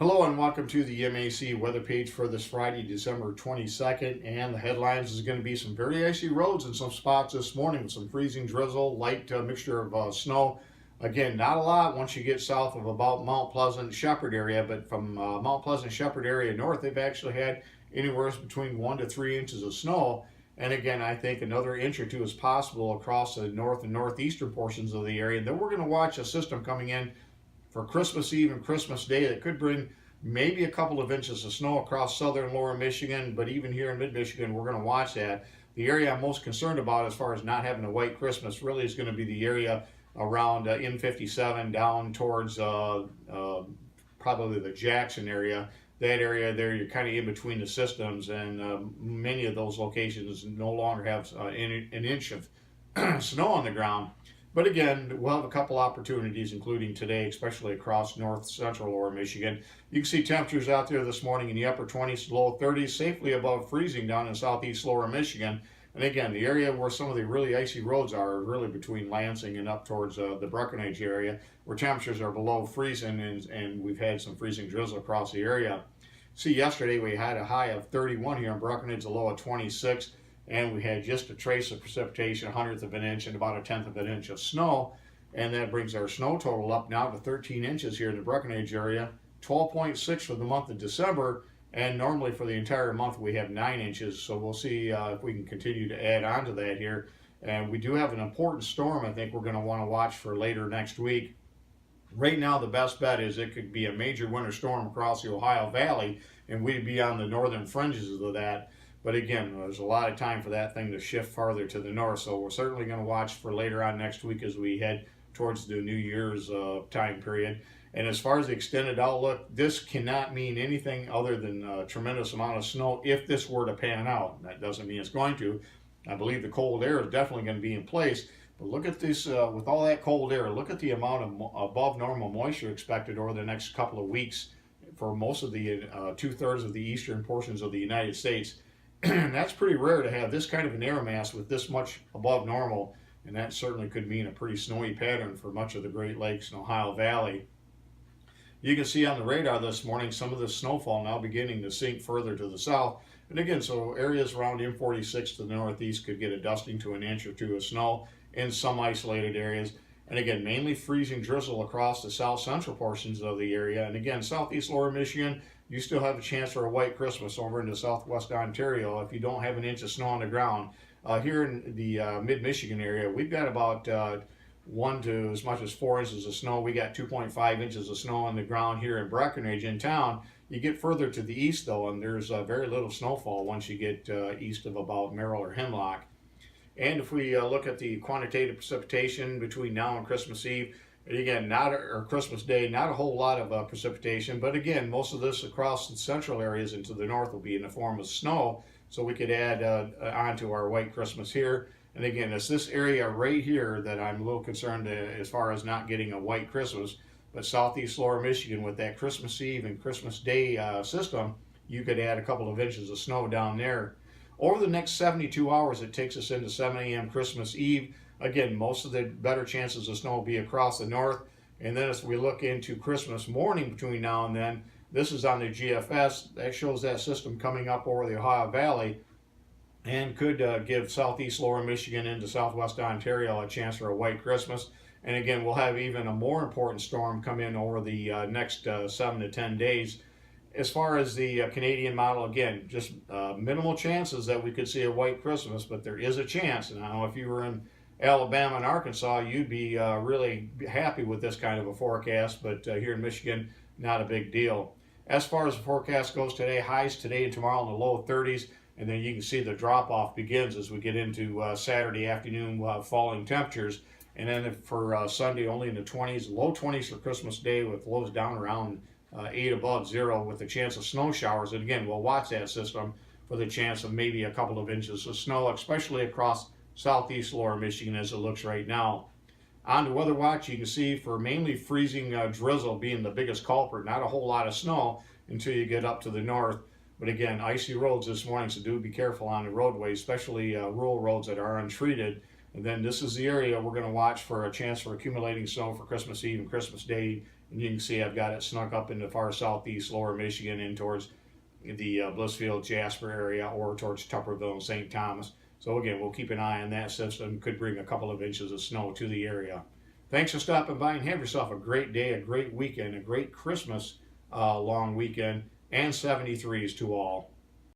Hello and welcome to the MAC weather page for this Friday, December 22nd. And the headlines is going to be some very icy roads in some spots this morning with some freezing drizzle, light mixture of snow. Again, not a lot once you get south of about Mount Pleasant Shepherd area, but from Mount Pleasant Shepherd area north, they've actually had anywhere between 1 to 3 inches of snow. And again, I think another inch or two is possible across the north and northeastern portions of the area. And then we're going to watch a system coming in for Christmas Eve and Christmas Day that could bring maybe a couple of inches of snow across southern lower Michigan, but even here in mid-Michigan, we're going to watch that. The area I'm most concerned about as far as not having a white Christmas really is going to be the area around M57 down towards probably the Jackson area. That area there, you're kind of in between the systems, and many of those locations no longer have an inch of snow on the ground. But again, we'll have a couple opportunities, including today, especially across north central lower Michigan. You can see temperatures out there this morning in the upper 20s to low 30s, safely above freezing down in southeast lower Michigan. And again, the area where some of the really icy roads are really between Lansing and up towards the Breckenridge area, where temperatures are below freezing, and we've had some freezing drizzle across the area. See, yesterday we had a high of 31 here in Breckenridge, a low of 26. And we had just a trace of precipitation, 1/100 of an inch, and about 1/10 of an inch of snow. And that brings our snow total up now to 13 inches here in the Breckenridge area, 12.6 for the month of December, and normally for the entire month we have 9 inches. So we'll see if we can continue to add on to that here. And we do have an important storm I think we're going to want to watch for later next week. Right now, the best bet is it could be a major winter storm across the Ohio Valley, and we'd be on the northern fringes of that. But again, there's a lot of time for that thing to shift farther to the north, so we're certainly going to watch for later on next week as we head towards the New Year's time period. And as far as the extended outlook, this cannot mean anything other than a tremendous amount of snow if this were to pan out. That doesn't mean it's going to. I believe the cold air is definitely going to be in place. But look at this, with all that cold air, look at the amount of above normal moisture expected over the next couple of weeks for most of the 2/3 of the eastern portions of the United States. That's pretty rare to have this kind of an air mass with this much above normal, and that certainly could mean a pretty snowy pattern for much of the Great Lakes and Ohio Valley. You can see on the radar this morning some of the snowfall now beginning to sink further to the south. And again, so areas around M46 to the northeast could get a dusting to an inch or two of snow in some isolated areas. And again, mainly freezing drizzle across the south central portions of the area. And again, southeast lower Michigan, you still have a chance for a white Christmas over into southwest Ontario if you don't have an inch of snow on the ground. Here in the mid-Michigan area, we've got about 1 to as much as 4 inches of snow. We got 2.5 inches of snow on the ground here in Breckenridge in town. You get further to the east though, and there's very little snowfall once you get east of about Merrill or Hemlock. And if we look at the quantitative precipitation between now and Christmas Eve, again, or Christmas Day, not a whole lot of precipitation, but again, most of this across the central areas into the north will be in the form of snow, so we could add on to our white Christmas here. And again, it's this area right here that I'm a little concerned as far as not getting a white Christmas, but southeast lower Michigan with that Christmas Eve and Christmas Day system, you could add a couple of inches of snow down there. Over the next 72 hours, it takes us into 7 a.m. Christmas Eve. Again, most of the better chances of snow will be across the north. And then as we look into Christmas morning between now and then, this is on the GFS. That shows that system coming up over the Ohio Valley and could give southeast lower Michigan into southwest Ontario a chance for a white Christmas. And again, we'll have even a more important storm come in over the next 7 to 10 days. As far as the Canadian model, again, just minimal chances that we could see a white Christmas, but there is a chance. And I know if you were in Alabama and Arkansas, you'd be really happy with this kind of a forecast, but here in Michigan, not a big deal. As far as the forecast goes today, highs today and tomorrow in the low 30s, and then you can see the drop-off begins as we get into Saturday afternoon falling temperatures. And then for Sunday, only in the 20s, low 20s for Christmas Day with lows down around 8 above 0 with the chance of snow showers. And again, we'll watch that system for the chance of maybe a couple of inches of snow, especially across southeast lower Michigan as it looks right now. On to Weather Watch, you can see for mainly freezing drizzle being the biggest culprit, not a whole lot of snow until you get up to the north. But again, icy roads this morning, so do be careful on the roadways, especially rural roads that are untreated. And then this is the area we're going to watch for a chance for accumulating snow for Christmas Eve and Christmas Day And you can see I've got it snuck up in the far southeast lower Michigan in towards the Blissfield, Jasper area, or towards Tupperville and St. Thomas. So again, we'll keep an eye on that system. Could bring a couple of inches of snow to the area. Thanks for stopping by, and have yourself a great day, a great weekend, a great Christmas long weekend, and 73s to all.